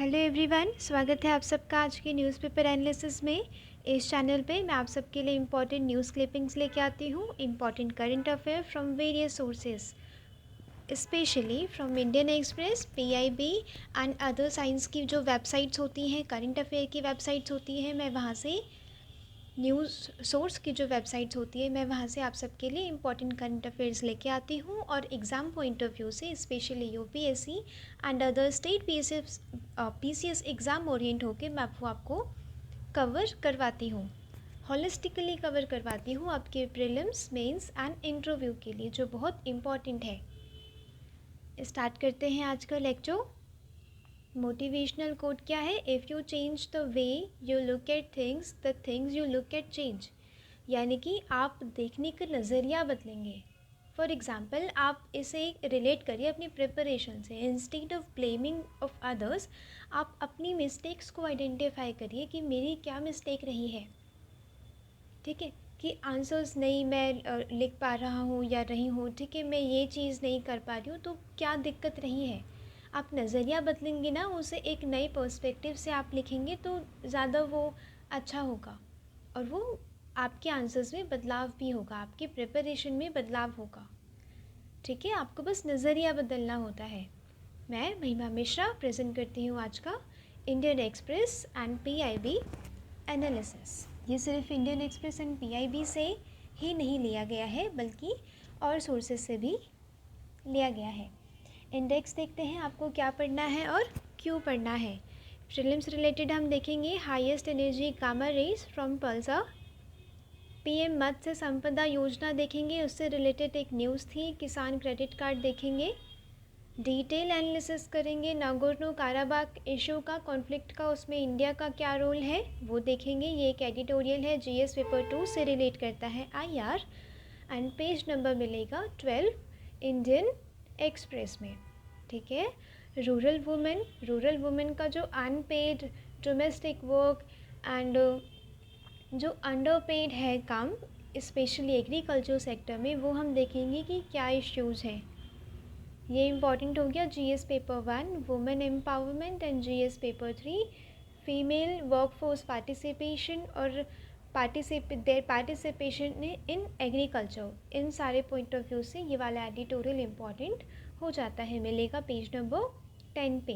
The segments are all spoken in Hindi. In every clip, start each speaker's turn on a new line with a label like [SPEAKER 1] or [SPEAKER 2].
[SPEAKER 1] हेलो एवरीवन, स्वागत है आप सबका आज के न्यूज़पेपर एनालिसिस में। इस चैनल पे मैं आप सबके लिए इम्पॉर्टेंट न्यूज़ क्लिपिंग्स लेके आती हूँ, important current affair from various sources, specially from Indian express, PIB and other science की जो वेबसाइट्स होती हैं, करंट अफेयर की वेबसाइट्स होती हैं, मैं वहाँ से न्यूज़ सोर्स की जो वेबसाइट्स होती है मैं वहाँ से आप सबके लिए इंपॉर्टेंट करंट अफेयर्स लेके आती हूँ और एग्ज़ाम पॉइंट ऑफ व्यू से specially UPSC and other state PCS exam Orient होके मैं आपको कवर करवाती हूँ, हॉलिस्टिकली कवर करवाती हूँ आपके प्रीलिम्स, मेंस एंड इंटरव्यू के लिए, जो बहुत इम्पॉर्टेंट है। स्टार्ट करते हैं आज का लेक्चर। मोटिवेशनल कोट क्या है? If you change the way you look at things, the things you look at change. यानी कि आप देखने का नज़रिया बदलेंगे। फॉर एग्ज़ाम्पल, आप इसे रिलेट करिए अपनी प्रिपरेशन से। Instead of blaming of others, आप अपनी मिस्टेक्स को आइडेंटिफाई करिए कि मेरी क्या मिस्टेक रही है। ठीक है, कि आंसर्स नहीं मैं लिख पा रहा हूँ या रही हूँ, ठीक है, मैं ये चीज़ नहीं कर पा रही हूँ, तो क्या दिक्कत रही है। आप नज़रिया बदलेंगे ना, उसे एक नए पर्सपेक्टिव से आप लिखेंगे तो ज़्यादा वो अच्छा होगा और वो आपके आंसर्स में बदलाव भी होगा, आपकी प्रिपरेशन में बदलाव होगा। ठीक है, आपको बस नज़रिया बदलना होता है। मैं महिमा मिश्रा प्रेजेंट करती हूँ आज का Indian express and PIB analysis. ये सिर्फ इंडियन एक्सप्रेस एंड पीआईबी से ही नहीं लिया गया है बल्कि और सोर्सेज से भी लिया गया है। इंडेक्स देखते हैं आपको क्या पढ़ना है और क्यों पढ़ना है। प्रीलिम्स रिलेटेड हम देखेंगे highest energy gamma rays from pulsar. PM Matsya Sampada Yojana देखेंगे, उससे रिलेटेड एक न्यूज़ थी। किसान क्रेडिट कार्ड देखेंगे। डिटेल एनालिसिस करेंगे नागोर्नो काराबाग इशू का, कॉन्फ्लिक्ट का, उसमें इंडिया का क्या रोल है वो देखेंगे। ये एक एडिटोरियल है, जीएस पेपर 2 से रिलेट करता है आईआर, एंड पेज नंबर मिलेगा 12 इंडियन एक्सप्रेस में। ठीक है, रूरल वुमेन का जो अनपेड डोमेस्टिक वर्क एंड जो अंडरपेड है काम, स्पेशली एग्रीकल्चर सेक्टर में, वो हम देखेंगे कि क्या इश्यूज़ हैं। ये इम्पॉर्टेंट हो गया GS paper 1 women empowerment and GS paper 3 female workforce participation और पार्टिसिपेशन इन एग्रीकल्चर। इन सारे पॉइंट ऑफ व्यू से ये वाला एडिटोरियल इम्पॉर्टेंट हो जाता है, मिलेगा पेज नंबर 10 पे।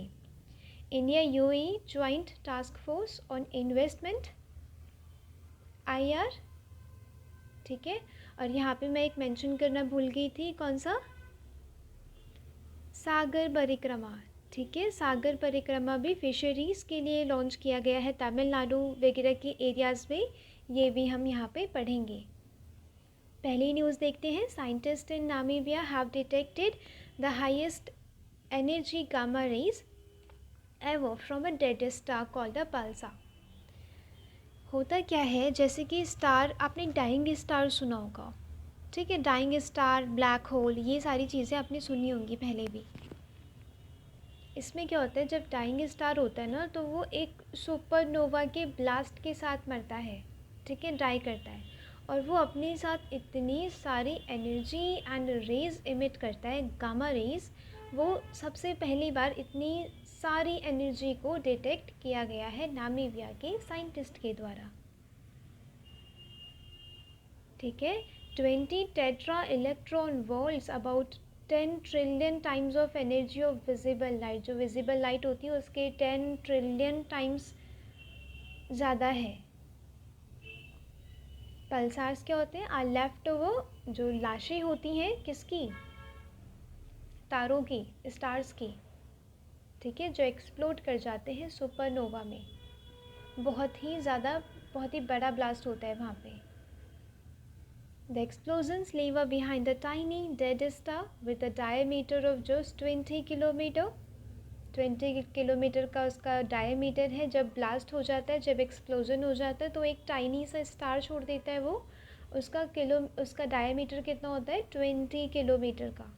[SPEAKER 1] India UAE joint task force on investment IR. ठीक है, और यहाँ पे मैं एक मेंशन करना भूल गई थी, कौन सा? सागर परिक्रमा। ठीक है, सागर परिक्रमा भी फिशरीज़ के लिए लॉन्च किया गया है तमिलनाडु वगैरह के एरियाज़ में, ये भी हम यहाँ पे पढ़ेंगे। पहली न्यूज़ देखते हैं। Scientist in Namibia have detected the highest energy gamma rays ever from a dead star called a pulsar. होता क्या है, जैसे कि स्टार, आपने डाइंग स्टार सुना होगा। ठीक है, डाइंग स्टार, ब्लैक होल, ये सारी चीज़ें आपने सुनी होंगी पहले भी। इसमें क्या होता है, जब डाइंग स्टार होता है ना, तो वो एक सुपरनोवा के ब्लास्ट के साथ मरता है। ठीक है, डाई करता है और वो अपने साथ इतनी सारी एनर्जी एंड रेज इमिट करता है, गामा रेज। वो सबसे पहली बार इतनी सारी एनर्जी को डिटेक्ट किया गया है नामीबिया के साइंटिस्ट के द्वारा। ठीक है, 20 tetra electron volts, about 10 trillion times of energy of visible light. जो विजिबल लाइट होती है उसके 10 ट्रिलियन टाइम्स ज़्यादा है। पल्सार्स क्या होते हैं? आर लेफ्ट ओवर, जो लाशें होती हैं किसकी? तारों की, स्टार्स की। ठीक है, जो एक्सप्लोड कर जाते हैं सुपरनोवा में। बहुत ही ज़्यादा, बहुत ही बड़ा ब्लास्ट होता है वहाँ पे। The explosions leave behind a tiny dead star with a diameter of just 20 kilometre. 20 kilometre का उसका डायमीटर है। जब ब्लास्ट हो जाता है, जब एक्सप्लोजन हो जाता है, तो एक टाइनी सा स्टार छोड़ देता है वो। उसका डायमीटर कितना होता है? 20 किलोमीटर का।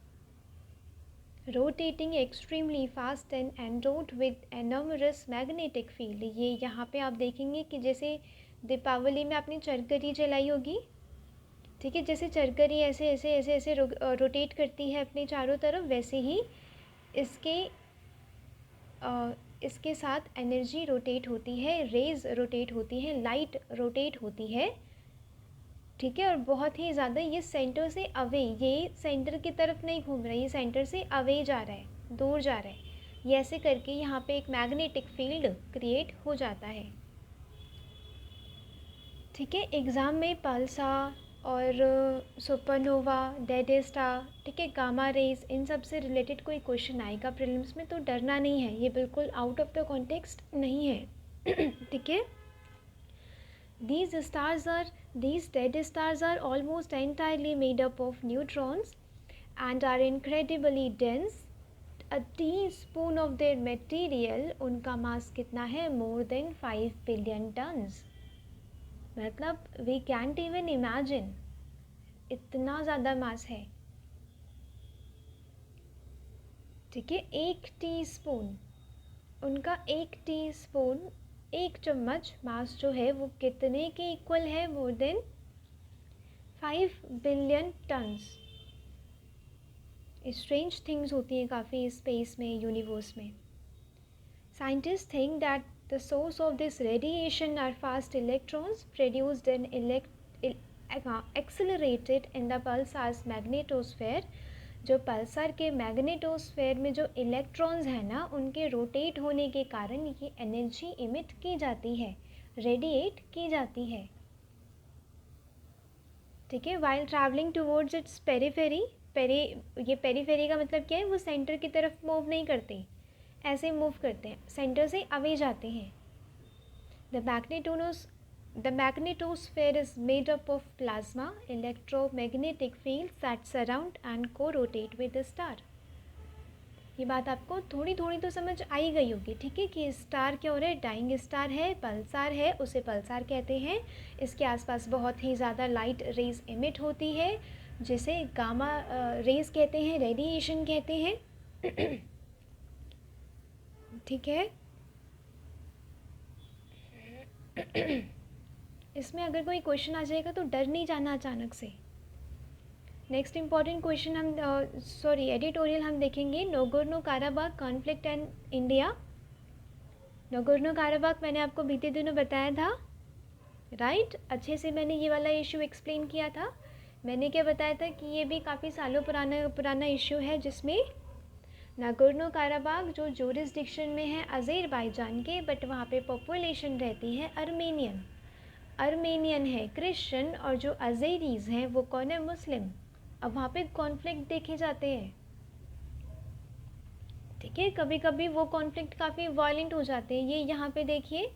[SPEAKER 1] Rotating extremely fast and endowed with enormous magnetic field. ये यहाँ पे आप देखेंगे कि जैसे दीपावली में आपने चरखड़ी जलाई होगी। ठीक है, जैसे चरखड़ी ऐसे ऐसे ऐसे ऐसे रोटेट करती है अपने चारों तरफ, वैसे ही इसके इसके साथ एनर्जी रोटेट होती है, रेज रोटेट होती है, लाइट रोटेट होती है, ठीक है। और बहुत ही ज़्यादा ये सेंटर से अवे, ये सेंटर की तरफ नहीं घूम रहा है, ये सेंटर से अवे जा रहा है, दूर जा रहा है। ये ऐसे करके यहाँ पे एक मैग्नेटिक फील्ड क्रिएट हो जाता है, ठीक है। एग्ज़ाम में पल्सार और सुपरनोवा, डेड स्टार, ठीक है, गामा रेज, इन सब से रिलेटेड कोई क्वेश्चन आएगा प्रीलिम्स में, तो डरना नहीं है, ये बिल्कुल आउट ऑफ द कॉन्टेक्स्ट नहीं है, ठीक है। These dead stars are almost entirely made up of neutrons and are incredibly dense. A teaspoon of their material, उनका मास कितना है? More than 5 billion tons. मतलब we can't even imagine, इतना ज़्यादा मास है, ठीक है। एक टीस्पून, उनका एक टीस्पून, एक चम्मच मास जो है वो कितने के इक्वल है? More than 5 billion tons. Strange things होती हैं काफ़ी स्पेस में, यूनिवर्स में। Scientist think that the source of this radiation are fast electrons produced and accelerated in the pulsars magnetosphere. जो पल्सार के मैग्नेटोस्फेयर में जो इलेक्ट्रॉन्स हैं ना, उनके रोटेट होने के कारण ये एनर्जी इमिट की जाती है, रेडिएट की जाती है, ठीक है। While travelling towards its periphery, ये पेरीफेरी का मतलब क्या है? वो सेंटर की तरफ मूव नहीं करते, ऐसे मूव करते हैं, सेंटर से अवे जाते हैं। The magnetosphere is made up of plasma, electromagnetic fields that surround and co-rotate with the star. ये बात आपको थोड़ी थोड़ी तो समझ आई गई होगी, ठीक है, कि स्टार क्या हो रहा है? डाइंग स्टार है, पल्सार है, उसे पल्सार कहते हैं। इसके आसपास बहुत ही ज़्यादा लाइट रेज एमिट होती है, जिसे गामा रेज कहते हैं, रेडिएशन कहते हैं, ठीक है। इसमें अगर कोई क्वेश्चन आ जाएगा तो डर नहीं जाना अचानक से। नेक्स्ट इम्पॉर्टेंट क्वेश्चन एडिटोरियल हम देखेंगे, Nagorno काराबाग conflict and India. Nagorno काराबाग मैंने आपको बीते दिनों बताया था, राइट। अच्छे से मैंने ये वाला इशू एक्सप्लेन किया था। मैंने क्या बताया था कि ये भी काफ़ी सालों पुराना इशू है, जिसमें नागोर्नो काराबाग जो जोरिसडिक्शन में है अज़रबैजान के, बट वहाँ पे पॉपुलेशन रहती है अर्मेनियन है, क्रिश्चियन, और जो अज़ेरीज़ हैं वो कौन है? मुस्लिम। अब वहाँ पे कॉन्फ्लिक्ट देखे जाते हैं, ठीक है। कभी कभी वो कॉन्फ्लिक्ट काफ़ी वायलेंट हो जाते हैं। ये यहाँ पे देखिए,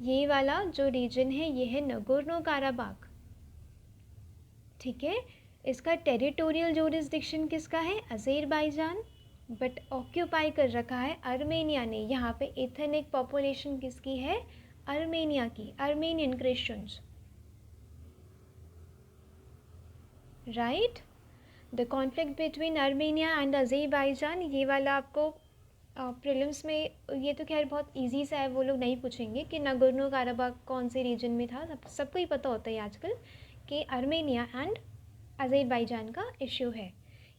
[SPEAKER 1] ये वाला जो रीजन है ये है नगोर्नो काराबाग, ठीक है। इसका टेरिटोरियल जोरिसडिक्शन किसका है? अज़रबैजान, बट ऑक्यूपाई कर रखा है अर्मेनिया ने। यहाँ पे एथनिक पॉपुलेशन किसकी है? अर्मेनिया की, Armenian Christians, right. The conflict between Armenia and Azerbaijan, ये वाला आपको प्रीलिम्स में, ये तो खैर बहुत इजी सा है, वो लोग नहीं पूछेंगे कि नागोर्नो काराबाग कौन से रीजन में था, सबको ही पता होता है आजकल कि अर्मेनिया एंड अज़रबैजान का इश्यू है।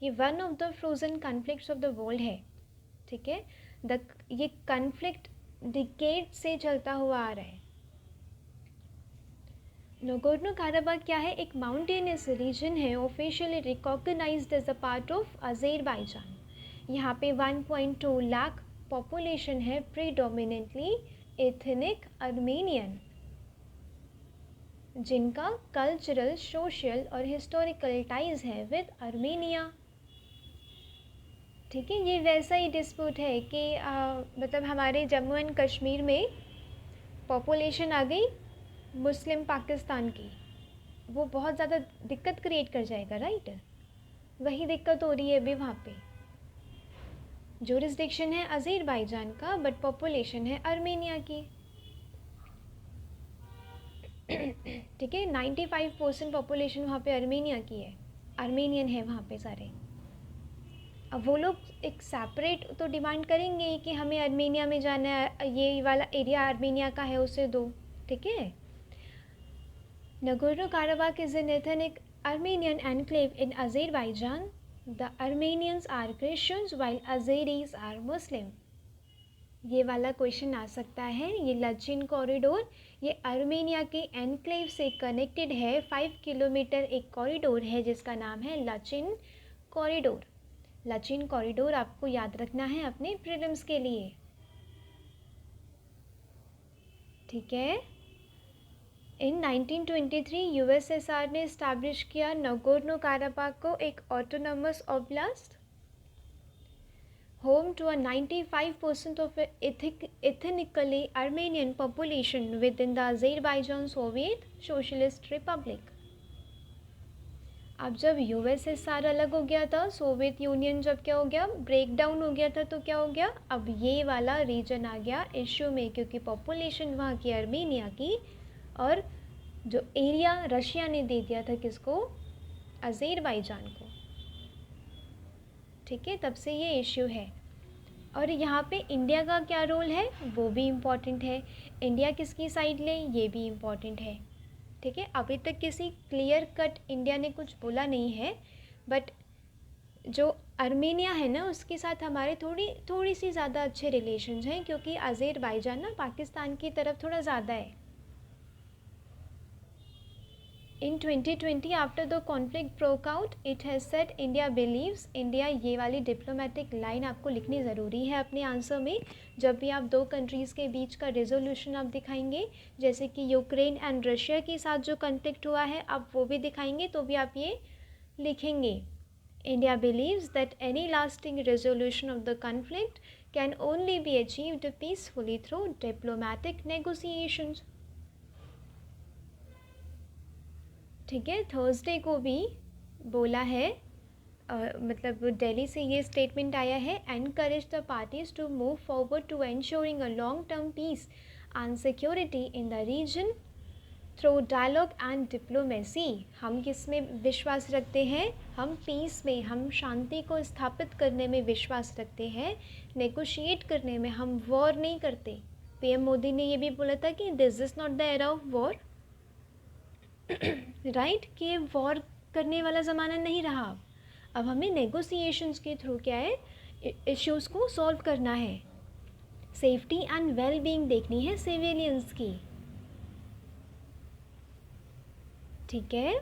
[SPEAKER 1] ये one of the frozen conflicts of the world है, ठीक है। ये कॉन्फ्लिक्ट डिकेड से चलता हुआ आ रहा है। नगोर्नो काराबाग क्या है? एक माउंटेनियस रीजन है, officially recognised as a part of Azerbaijan. यहाँ पे 1.2 लाख पॉपुलेशन है, प्रीडोमिनेंटली एथनिक अर्मेनियन, जिनका कल्चरल, सोशल और हिस्टोरिकल टाइज है विद अर्मेनिया, ठीक है। ये वैसा ही डिस्प्यूट है कि मतलब हमारे जम्मू एंड कश्मीर में पॉपुलेशन आ गई मुस्लिम पाकिस्तान की, वो बहुत ज़्यादा दिक्कत क्रिएट कर जाएगा, राइट। वही दिक्कत हो रही है अभी वहाँ पे। जोरिसडिक्शन है अज़रबैजान का, बट पॉपुलेशन है अर्मेनिया की, ठीक है। 95% पॉपुलेशन वहाँ पे अर्मेनिया की है, अर्मेनियन है वहाँ पे सारे। अब वो लोग एक सेपरेट तो डिमांड करेंगे कि हमें अर्मेनिया में जाना है, ये वाला एरिया अर्मेनिया का है, उसे दो, ठीक है। Nagorno काराबाग is an ethnic Armenian enclave in Azerbaijan. The Armenians are Christians while Azeris are Muslim. ये वाला क्वेश्चन आ सकता है। ये लचिन कॉरिडोर ये आर्मेनिया के एनक्लेव से कनेक्टेड है। 5 किलोमीटर एक कॉरिडोर है जिसका नाम है लचिन कॉरिडोर। लचिन कॉरिडोर आपको याद रखना है अपने प्रीलिम्स के लिए, ठीक है। इन 1923 यूएसएसआर ने इस्टेब्लिश किया नगोर्नो काराबाख को एक autonomous ऑब्लास्ट, home to a 95% of ethnically Armenian population within the Azerbaijan Soviet Socialist Republic। अब जब यूएसएसआर अलग हो गया था, सोवियत यूनियन जब क्या हो गया, ब्रेक डाउन हो गया था, तो क्या हो गया, अब ये वाला रीजन आ गया इश्यू में, क्योंकि पॉपुलेशन वहाँ की आर्मेनिया की और जो एरिया रशिया ने दे दिया था किसको, अज़ेरबाईजान को, ठीक है। तब से ये इश्यू है। और यहाँ पे इंडिया का क्या रोल है वो भी इम्पॉर्टेंट है। इंडिया किसकी साइड ले ये भी इम्पॉर्टेंट है, ठीक है। अभी तक किसी क्लियर कट इंडिया ने कुछ बोला नहीं है, बट जो आर्मेनिया है ना उसके साथ हमारे थोड़ी सी ज़्यादा अच्छे रिलेशंस हैं, क्योंकि अज़ेरबाईजान ना पाकिस्तान की तरफ थोड़ा ज़्यादा है। In 2020 after the conflict broke out, it has said India believes, India ये वाली डिप्लोमेटिक लाइन आपको लिखनी ज़रूरी है अपने आंसर में। जब भी आप दो कंट्रीज़ के बीच का रेजोल्यूशन आप दिखाएंगे, जैसे कि यूक्रेन एंड रशिया के साथ जो कॉन्फ्लिक्ट हुआ है आप वो भी दिखाएंगे, तो भी आप ये लिखेंगे, India believes that any lasting resolution of the conflict can only be achieved peacefully through diplomatic negotiations, ठीक है। थर्सडे को भी बोला है, मतलब दिल्ली से ये स्टेटमेंट आया है, encourage the parties to move forward to ensuring a long term peace and security in the region through dialogue and diplomacy. हम किस में विश्वास रखते हैं, हम पीस में, हम शांति को स्थापित करने में विश्वास रखते हैं, नेगोशिएट करने में। हम वॉर नहीं करते। पीएम मोदी ने ये भी बोला था कि this is not the era of war, right, कि वॉर करने वाला ज़माना नहीं रहा। अब हमें नेगोशिएशंस के थ्रू क्या है, इश्यूज़ को सॉल्व करना है, सेफ्टी एंड वेल बीइंग देखनी है सिविलियंस की, ठीक है।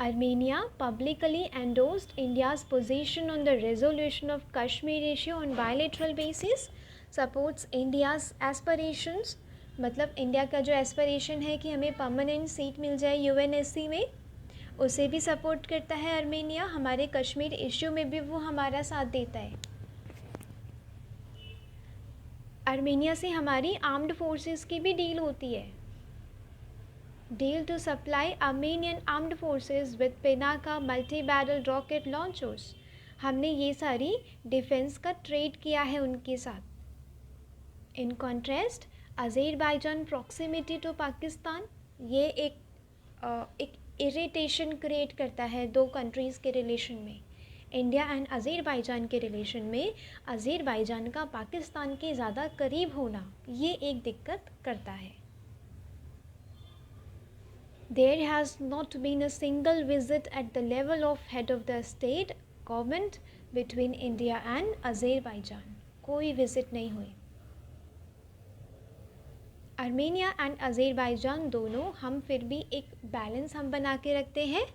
[SPEAKER 1] Armenia publicly endorsed India's position on the resolution of Kashmir issue on bilateral basis, supports India's aspirations, मतलब इंडिया का जो एस्पिरेशन है कि हमें परमानेंट सीट मिल जाए यूएनएससी में, उसे भी सपोर्ट करता है आर्मेनिया। हमारे कश्मीर इश्यू में भी वो हमारा साथ देता है। आर्मेनिया से हमारी आर्म्ड फोर्सेस की भी डील होती है, deal to supply Armenian armed forces with Pinaka multi barrel rocket launchers. हमने ये सारी डिफेंस का ट्रेड किया है उनके साथ। In contrast Azerbaijan proximity to Pakistan, ये एक इरिटेशन क्रिएट करता है दो कंट्रीज़ के रिलेशन में। इंडिया एंड अज़ेरबाईजान के रिलेशन में अज़ेरबाईजान का पाकिस्तान के ज़्यादा करीब होना ये एक दिक्कत करता है। There has not been a single visit at the level of head of the state government between India and Azerbaijan, कोई विजिट नहीं हुई। आर्मेनिया एंड अज़ेरबाईजान दोनों हम फिर भी एक बैलेंस हम बना के रखते हैं,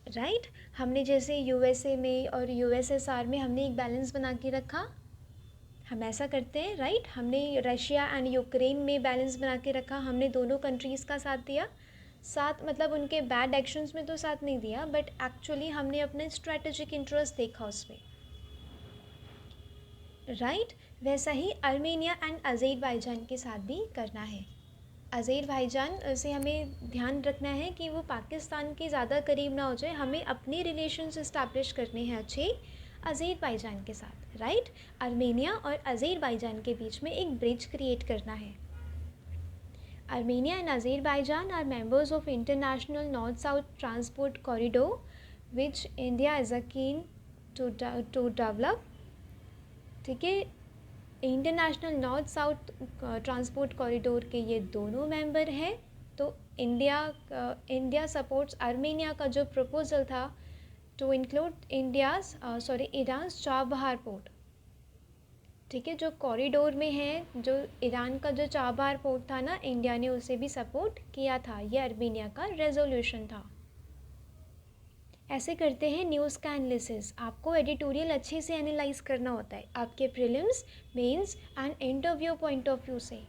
[SPEAKER 1] राइट। हमने जैसे यूएसए में और यूएसएसआर में हमने एक बैलेंस बना के रखा, हम ऐसा करते हैं, राइट। हमने रशिया एंड यूक्रेन में बैलेंस बना के रखा, हमने दोनों कंट्रीज़ का साथ दिया, साथ मतलब उनके बैड एक्शंस में तो साथ नहीं दिया, बट एक्चुअली हमने अपने स्ट्रेटेजिक इंटरेस्ट देखा उसमें, राइट। वैसा ही आर्मेनिया एंड अज़ेरबाईजान के साथ भी करना है। अज़ेरबाईजान से हमें ध्यान रखना है कि वो पाकिस्तान के ज़्यादा करीब ना हो जाए, हमें अपने रिलेशंस इस्टेब्लिश करने हैं अच्छे अज़ेरबाईजान के साथ, राइट। आर्मेनिया और अज़ेरबाईजान के बीच में एक ब्रिज क्रिएट करना है। Armenia and Azerbaijan are members of international north south transport corridor which India is a keen to develop, ठीक है। International north south transport corridor के ये दोनों मेंबर हैं। तो इंडिया सपोर्ट्स आर्मेनिया का जो प्रपोजल था to include Iran Chabahar port, ठीक है, जो कॉरिडोर में है, जो ईरान का जो चाबहार पोर्ट था ना, इंडिया ने उसे भी सपोर्ट किया था। ये अर्मीनिया का रेजोल्यूशन था। ऐसे करते हैं न्यूज़ का एनालिसिस। आपको एडिटोरियल अच्छे से एनालाइज करना होता है आपके prelims, mains and interview point of view से।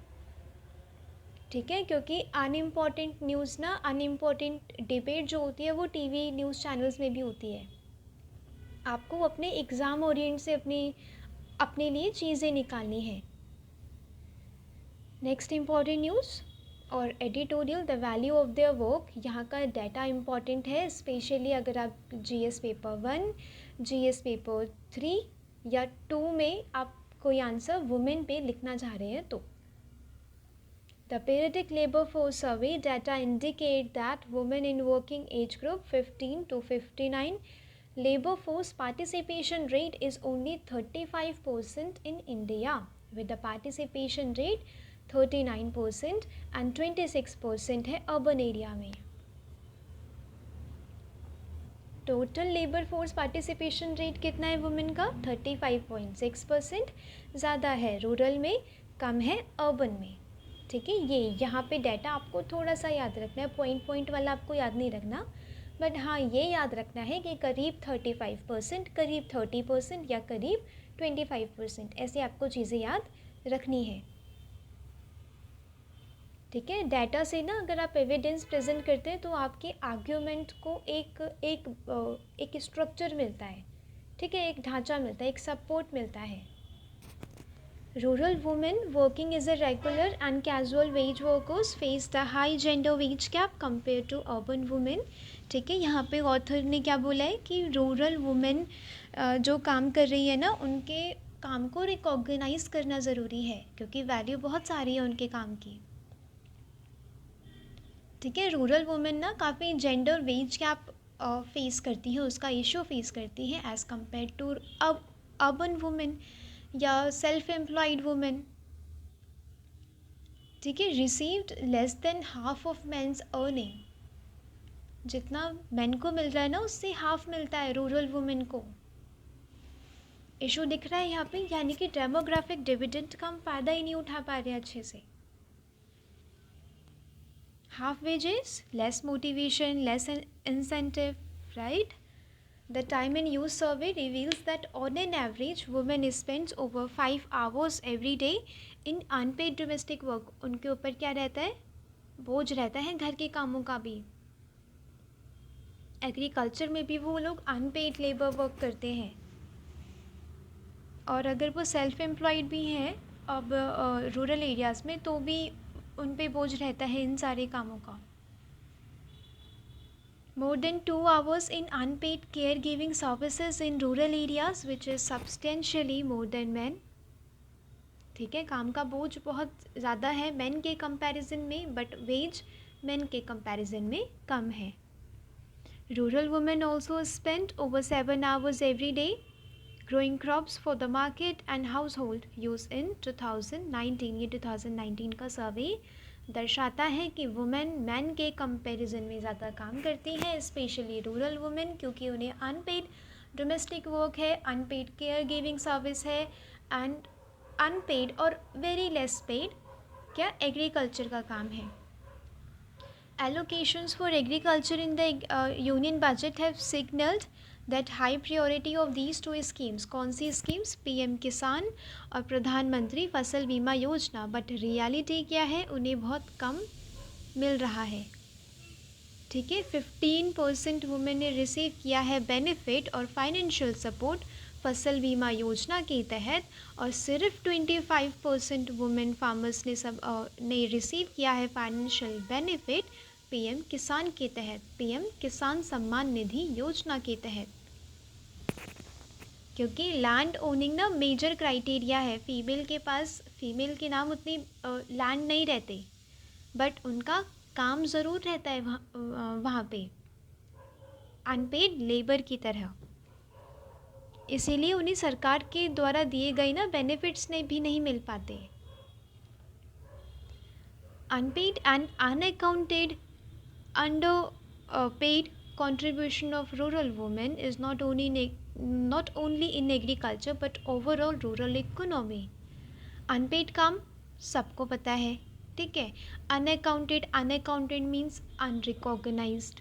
[SPEAKER 1] ठीक है, क्योंकि अनइम्पॉर्टेंट न्यूज़ ना, अनइम्पॉर्टेंट डिबेट जो होती है वो टीवी न्यूज़ चैनल्स में भी होती है। आपको अपने एग्ज़ाम ओरिएंट से अपने लिए चीज़ें निकालनी है। नेक्स्ट इम्पॉर्टेंट न्यूज़ और editorial, the value of their work. यहाँ का डाटा इम्पॉर्टेंट है, स्पेशली अगर आप जीएस पेपर 1, जीएस पेपर 3 या 2 में आप कोई आंसर वुमेन पे लिखना चाह रहे हैं तो। The periodic labor force survey data indicate that women in working age group 15 to 59 labor force participation rate is only 35% in India, with the participation rate 39% and 26% है urban area में। Total labour force participation rate कितना है वुमेन का? 35.6%। ज़्यादा है रूरल में, कम है अर्बन में। ठीक है, ये यहाँ पे डाटा आपको थोड़ा सा याद रखना है, पॉइंट वाला आपको याद नहीं रखना, बट हाँ ये याद रखना है कि करीब 35%, करीब 30% या करीब 25%, ऐसे आपको चीज़ें याद रखनी है। ठीक है, डाटा से ना अगर आप एविडेंस प्रेजेंट करते हैं तो आपके आर्ग्यूमेंट को एक स्ट्रक्चर मिलता है। ठीक है, एक ढांचा मिलता है, एक सपोर्ट मिलता है। Rural women working as a regular and casual wage workers face the high gender wage gap compare to urban women. ठीक है, यहाँ पे ऑथर ने क्या बोला है कि रूरल वुमेन जो काम कर रही है ना, उनके काम को रिकॉग्नाइज करना ज़रूरी है, क्योंकि वैल्यू बहुत सारी है उनके काम की। ठीक है, रूरल वुमेन ना काफ़ी जेंडर वेज गैप फेस करती है, उसका इशू फेस करती है as compare to urban women या सेल्फ एम्प्लॉयड वुमेन। ठीक है, received less than half of men's earning. जितना मेन को मिल रहा है ना, उससे हाफ मिलता है रूरल वुमेन को। इशू दिख रहा है यहाँ पे, यानी कि डेमोग्राफिक डिविडेंड का हम फ़ायदा ही नहीं उठा पा रहे अच्छे से। Half wages, less motivation, less incentive, right? The time and use survey reveals that on an average, women spends over 5 hours every day in unpaid domestic work. उनके ऊपर क्या रहता है? बोझ रहता है घर के कामों का भी। एग्रीकल्चर में भी वो लोग अनपेड लेबर वर्क करते हैं, और अगर वो सेल्फ एम्प्लॉयड भी हैं अब रूरल एरियाज़ में, तो भी उन पे बोझ रहता है इन सारे कामों का। More than 2 hours in unpaid caregiving services in rural areas, which is substantially more than men. ठीक है, काम का बोझ बहुत ज़्यादा है मेन के कंपैरिजन में, बट वेज मेन के कंपैरिजन में कम है। Rural women also spend over 7 hours every day growing crops for the market and household use in 2019। ये 2019 का सर्वे दर्शाता है कि वुमेन मैन के कंपैरिजन में ज़्यादा काम करती हैं, स्पेशली रूरल वुमेन, क्योंकि उन्हें अनपेड डोमेस्टिक वर्क है, अनपेड केयर गिविंग सर्विस है, एंड अनपेड और वेरी लेस पेड क्या एग्रीकल्चर का काम है। Allocations for agriculture in the union budget have signaled that high priority of these two schemes। कौन सी स्कीम्स? पीएम किसान और प्रधानमंत्री फसल बीमा योजना। बट रियलिटी क्या है, उन्हें बहुत कम मिल रहा है। ठीक है, 15% वुमेन ने रिसीव किया है बेनिफिट और फाइनेंशियल सपोर्ट फसल बीमा योजना के तहत, और सिर्फ 25% वुमेन फार्मर्स ने रिसीव किया है फाइनेंशियल बेनिफिट पीएम किसान के तहत, पीएम किसान सम्मान निधि योजना के तहत। क्योंकि लैंड ओनिंग ना मेजर क्राइटेरिया है, फीमेल के नाम उतनी लैंड नहीं रहते, बट उनका काम ज़रूर रहता है वहाँ पे अनपेड लेबर की तरह, इसीलिए उन्हें सरकार के द्वारा दिए गए ना बेनिफिट्स भी नहीं मिल पाते। Unpaid and unaccounted under paid contribution of rural women is not only not only in agriculture but overall rural economy. Unpaid काम सबको पता है, ठीक है. Unaccounted means unrecognised.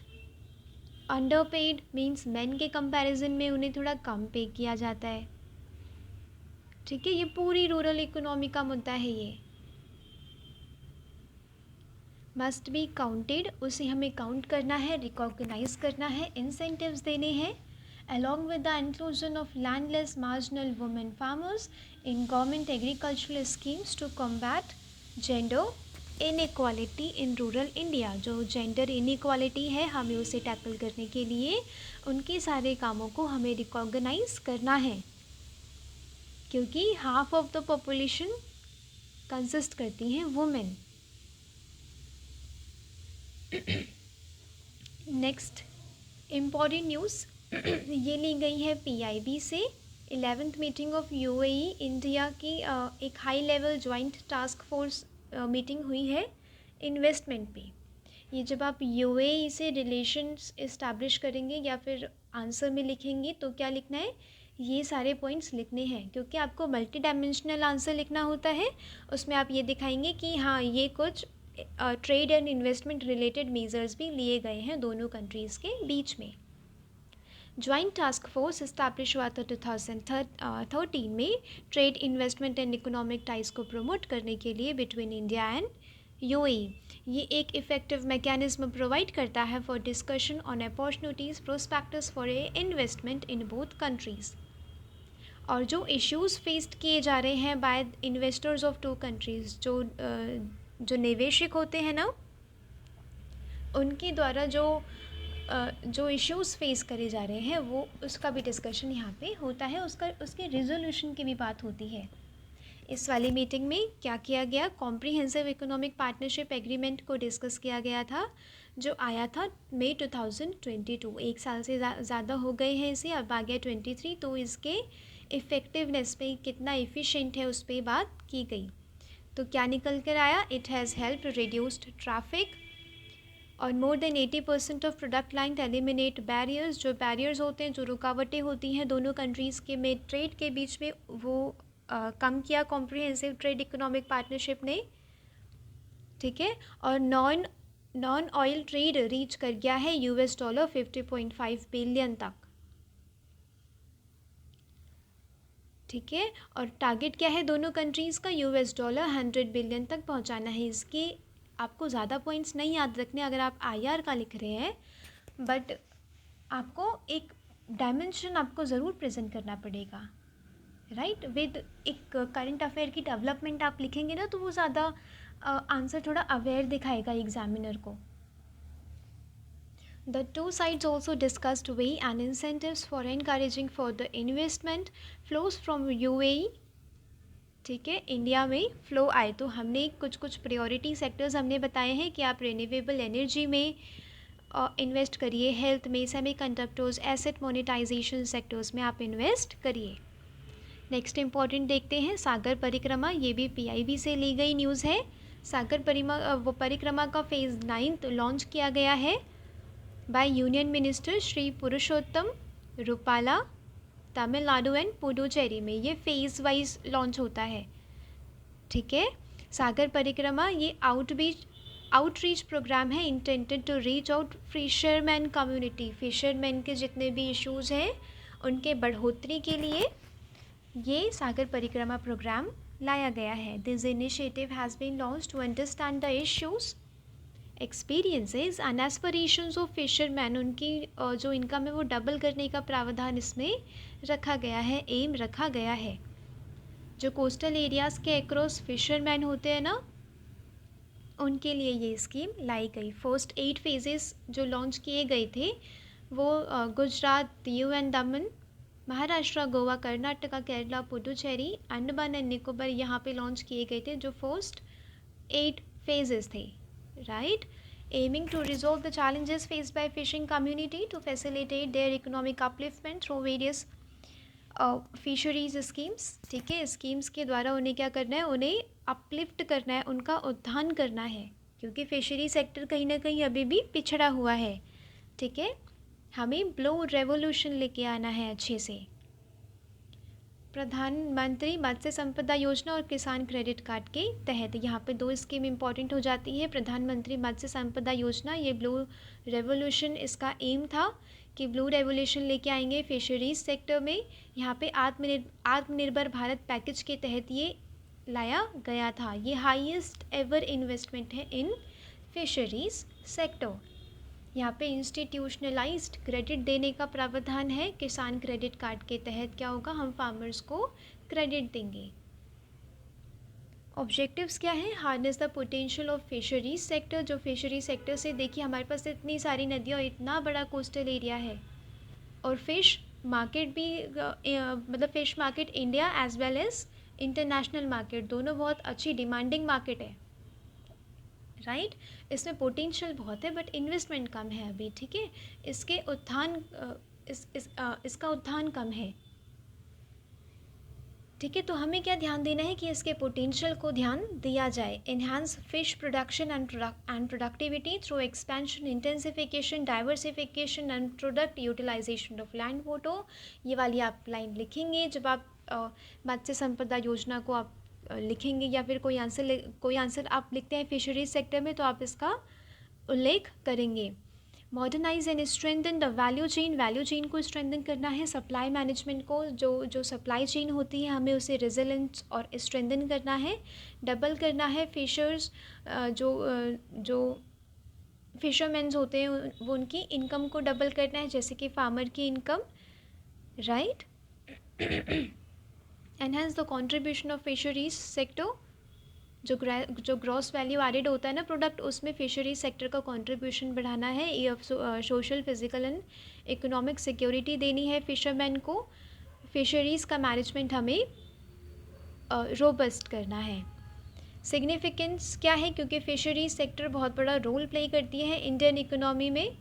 [SPEAKER 1] Underpaid means men के कंपैरिजन में उन्हें थोड़ा कम पे किया जाता है, ठीक है. ये पूरी रूरल इकोनॉमी का मुद्दा है. ये मस्ट बी काउंटेड, उसे हमें काउंट करना है, रिकॉग्नाइज करना है, इंसेंटिव्स देने हैं. along with the inclusion of landless marginal women farmers in government agricultural schemes to combat gender inequality in rural India. जो gender inequality है हमें उसे टैकल करने के लिए उनके सारे कामों को हमें रिकॉग्नाइज करना है, क्योंकि half of the population consist करती हैं वुमेन. नेक्स्ट इम्पॉर्टेंट न्यूज़ ये ली गई है PIB से. 11th meeting of UAE India की एक high level joint task force meeting हुई है इन्वेस्टमेंट पे. ये जब आप UAE से रिलेशंस इस्टेब्लिश करेंगे या फिर आंसर में लिखेंगे तो क्या लिखना है, ये सारे पॉइंट्स लिखने हैं, क्योंकि आपको मल्टी डायमेंशनल आंसर लिखना होता है. उसमें आप ये दिखाएंगे कि हाँ ये कुछ trade and investment related measures भी लिए गए हैं दोनों कंट्रीज़ के बीच में. जॉइंट टास्क फोर्स इस्टेब्लिश हुआ था 2013 में trade investment and economic ties को प्रमोट करने के लिए बिटवीन इंडिया एंड UAE. ये एक इफ़ेक्टिव मैकेनिज्म प्रोवाइड करता है for discussion on opportunities prospectus for investment in both countries. और जो इश्यूज़ फेस्ड किए जा रहे हैं by investors of two countries, जो निवेशक होते हैं ना, उनके द्वारा जो इश्यूज़ फेस करे जा रहे हैं वो उसका भी डिस्कशन यहाँ पे होता है, उसके रिजोल्यूशन की भी बात होती है. इस वाली मीटिंग में क्या किया गया, कॉम्प्रिहेंसिव इकोनॉमिक पार्टनरशिप एग्रीमेंट को डिस्कस किया गया था, जो आया था मई 2022. एक साल से ज़्यादा हो गए हैं इसे, अब आ गया 23. तो इसके इफ़ेक्टिवनेस पे कितना एफिशिएंट है उस पर बात की गई. तो क्या निकल कर आया, it has help reduced traffic और more than 80% of product line eliminate barriers. जो बैरियर्स होते हैं, जो रुकावटें होती हैं दोनों कंट्रीज़ के में ट्रेड के बीच में, वो कम किया कॉम्प्रिहेंसिव ट्रेड इकोनॉमिक पार्टनरशिप ने, ठीक है. और नॉन ऑयल ट्रेड रीच कर गया है $50.5 बिलियन तक, ठीक है. और टारगेट क्या है दोनों कंट्रीज़ का, $100 बिलियन तक पहुंचाना है. इसके आपको ज़्यादा पॉइंट्स नहीं याद रखने अगर आप IR का लिख रहे हैं, बट आपको एक डायमेंशन आपको ज़रूर प्रेजेंट करना पड़ेगा, राइट. विद एक करंट अफेयर की डेवलपमेंट आप लिखेंगे ना, तो वो ज़्यादा आंसर थोड़ा अवेयर दिखाएगा एग्जामिनर को. The two sides also discussed way and incentives for encouraging further investment flows from UAE, ठीक है. इंडिया में फ़्लो आए तो हमने कुछ प्रायोरिटी सेक्टर्स हमने बताए हैं कि आप रिन्यूएबल एनर्जी में इन्वेस्ट करिए, हेल्थ में, सेमीकंडक्टर्स, एसेट मोनेटाइजेशन सेक्टर्स में आप इन्वेस्ट करिए. नेक्स्ट इम्पॉर्टेंट देखते हैं सागर परिक्रमा. ये भी PIB से ली गई न्यूज़ है. सागर परिक्रमा का फेज़ 9 लॉन्च किया गया है by union minister Shri Purushottam Rupala, Tamil Nadu and Puducherry में. ये फेज़ वाइज लॉन्च होता है, ठीक है. सागर परिक्रमा ये आउटरीच प्रोग्राम है intended to reach out fisherman community. Fisherman के जितने भी इश्यूज़ हैं उनके बढ़ोतरी के लिए ये सागर परिक्रमा प्रोग्राम लाया गया है. This initiative has been launched to understand the issues, experiences and aspirations of fisherman. उनकी जो इनकम है वो डबल करने का प्रावधान इसमें रखा गया है, एम रखा गया है. जो कोस्टल एरियाज़ के अक्रॉस फिशरमैन होते हैं ना, उनके लिए ये स्कीम लाई गई. फर्स्ट 8 फेजेस जो लॉन्च किए गए थे वो Gujarat, Diu and Daman, Maharashtra, Goa, Karnataka, Kerala, Puducherry, Andaman and Nicobar यहाँ पे लॉन्च किए गए थे, जो फर्स्ट 8 फेजेस थे, right, aiming to resolve the challenges faced by fishing community to facilitate their economic upliftment through various fisheries schemes, ठीक है. स्कीम्स के द्वारा उन्हें क्या करना है, उन्हें अपलिफ्ट करना है, उनका उत्थान करना है, क्योंकि फिशरी सेक्टर कहीं ना कहीं अभी भी पिछड़ा हुआ है, ठीक है. हमें ब्लू रेवोल्यूशन लेके आना है अच्छे से। प्रधानमंत्री मत्स्य संपदा योजना और किसान क्रेडिट कार्ड के तहत यहाँ पे दो स्कीम इंपॉर्टेंट हो जाती है। प्रधानमंत्री मत्स्य संपदा योजना, ये ब्लू रेवोल्यूशन इसका एम था कि ब्लू रेवोल्यूशन लेके आएंगे फिशरीज सेक्टर में। यहाँ पे आत्मनिर्भर भारत पैकेज के तहत ये लाया गया था। ये हाईएस्ट एवर इन्वेस्टमेंट है इन फिशरीज सेक्टर। यहाँ पे इंस्टीट्यूशनलाइज्ड क्रेडिट देने का प्रावधान है। किसान क्रेडिट कार्ड के तहत क्या होगा, हम फार्मर्स को क्रेडिट देंगे। ऑब्जेक्टिव्स क्या है, harness the potential of fisheries sector. जो फिशरी सेक्टर से देखिए हमारे पास इतनी सारी नदियाँ और इतना बड़ा कोस्टल एरिया है, और फिश मार्केट भी मतलब fish market India as well as international market दोनों बहुत अच्छी डिमांडिंग मार्केट है, राइट। इसमें पोटेंशियल बहुत है बट इन्वेस्टमेंट कम है अभी, ठीक है। इसके उत्थान इसका उत्थान कम है, ठीक है। तो हमें क्या ध्यान देना है कि इसके पोटेंशियल को ध्यान दिया जाए। Enhance fish production and productivity through expansion, intensification, diversification and product utilisation of land water. ये वाली आप लाइन लिखेंगे जब आप मत्स्य संपदा योजना को आप लिखेंगे, या फिर कोई आंसर आप लिखते हैं फिशरीज सेक्टर में तो आप इसका उल्लेख करेंगे। Modernise and strengthen the value chain, value chain को स्ट्रेंथन करना है। सप्लाई मैनेजमेंट को, जो सप्लाई चेन होती है हमें उसे रेजिलेंट और स्ट्रेंथन करना है। डबल करना है फिशर्स, जो फिशरमैन्स होते हैं वो उनकी इनकम को डबल करना है, जैसे कि फार्मर की income, right. Enhance the contribution of fisheries sector, जो ग्रॉस वैल्यू एडेड होता है ना प्रोडक्ट, उसमें फिशरीज सेक्टर का कंट्रीब्यूशन बढ़ाना है। ये social, physical and economic security देनी है फिशरमैन को। फिशरीज़ का मैनेजमेंट हमें रोबस्ट करना है। सिग्निफिकेंस क्या है, क्योंकि फिशरीज सेक्टर बहुत बड़ा रोल प्ले करती है इंडियन इकोनॉमी में।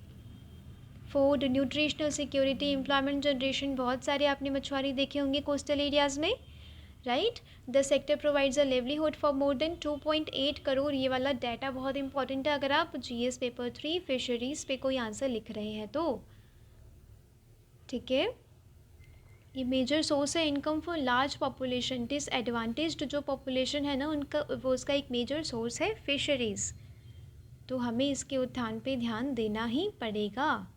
[SPEAKER 1] Food, nutritional security, employment generation, बहुत सारे आपने मछुआरे देखे होंगे कोस्टल एरियाज़ में, right. The sector provides a livelihood for more than 2.8 crore. ये वाला डाटा बहुत इंपॉर्टेंट है अगर आप जीएस पेपर 3 फिशरीज पे कोई आंसर लिख रहे हैं तो, ठीक है। ये मेजर सोर्स है income for large population. Disadvantaged जो पॉपुलेशन है ना उनका, वो उसका एक मेजर सोर्स है फिशरीज, तो हमें इसके उत्थान पे ध्यान देना ही पड़ेगा,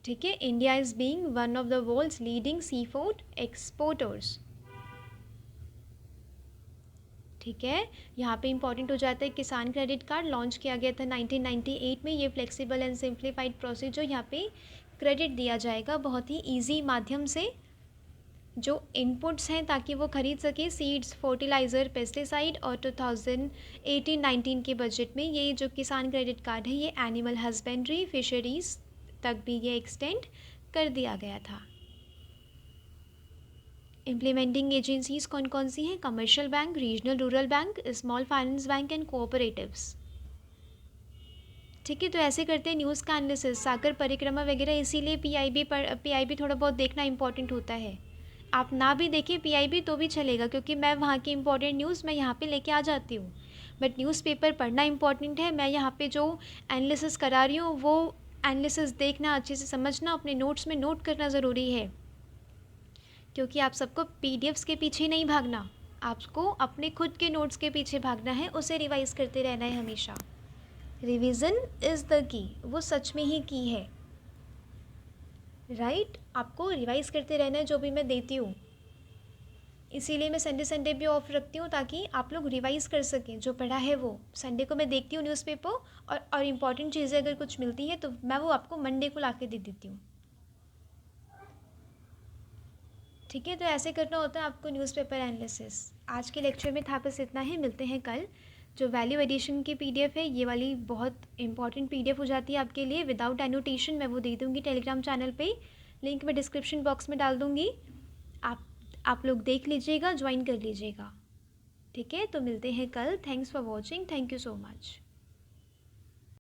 [SPEAKER 1] ठीक है। India is being one of the world's leading seafood exporters, ठीक है। यहाँ पे इंपॉर्टेंट हो जाता है किसान क्रेडिट कार्ड लॉन्च किया गया था 1998 में। ये फ्लेक्सिबल एंड सिंप्लीफाइड प्रोसीजर, यहाँ पे क्रेडिट दिया जाएगा बहुत ही इजी माध्यम से, जो इनपुट्स हैं ताकि वो खरीद सके सीड्स, फर्टिलाइज़र, पेस्टिसाइड। और 2018-19 के बजट में ये जो किसान क्रेडिट कार्ड है ये एनिमल हस्बेंड्री, फिशरीज़ तक भी ये एक्सटेंड कर दिया गया था। इम्प्लीमेंटिंग एजेंसीज कौन कौन सी हैं, commercial bank, regional rural bank, small finance bank and cooperatives, ठीक है। तो ऐसे करते हैं न्यूज़ का एनालिसिस, सागर परिक्रमा वगैरह, इसीलिए पीआईबी थोड़ा बहुत देखना इंपॉर्टेंट होता है। आप ना भी देखें पीआईबी तो भी चलेगा, क्योंकि मैं वहाँ की इंपॉर्टेंट न्यूज़ मैं यहाँ पे लेके आ जाती हूँ, बट न्यूज़पेपर पढ़ना इंपॉर्टेंट है। मैं यहाँ पे जो एनालिसिस करा रही हूँ वो एनालिसिस देखना, अच्छे से समझना, अपने नोट्स में नोट करना ज़रूरी है, क्योंकि आप सबको पीडीएफ्स के पीछे नहीं भागना, आपको अपने खुद के नोट्स के पीछे भागना है, उसे रिवाइज़ करते रहना है हमेशा। रिवीजन इज़ द की, वो सच में ही की है, राइट। आपको रिवाइज़ करते रहना है जो भी मैं देती हूँ, इसीलिए मैं संडे भी ऑफ रखती हूँ ताकि आप लोग रिवाइज़ कर सकें जो पढ़ा है वो। संडे को मैं देखती हूँ न्यूज़पेपर, और इम्पॉर्टेंट चीज़ें अगर कुछ मिलती हैं तो मैं वो आपको मंडे को ला के दे देती हूँ, ठीक है। तो ऐसे करना होता है आपको न्यूज़पेपर एनालिसिस। आज के लेक्चर में था बस इतना ही, मिलते हैं कल। जो वैल्यू एडिशन की पीडीएफ है ये वाली बहुत इंपॉर्टेंट पीडीएफ हो जाती है आपके लिए, विदाउट एनोटेशन, मैं वो दे दूँगी टेलीग्राम चैनल पे, लिंक मैं डिस्क्रिप्शन बॉक्स में डाल दूँगी। आप लोग देख लीजिएगा, ज्वाइन कर लीजिएगा, ठीक है। तो मिलते हैं कल। Thanks for watching, thank you so much.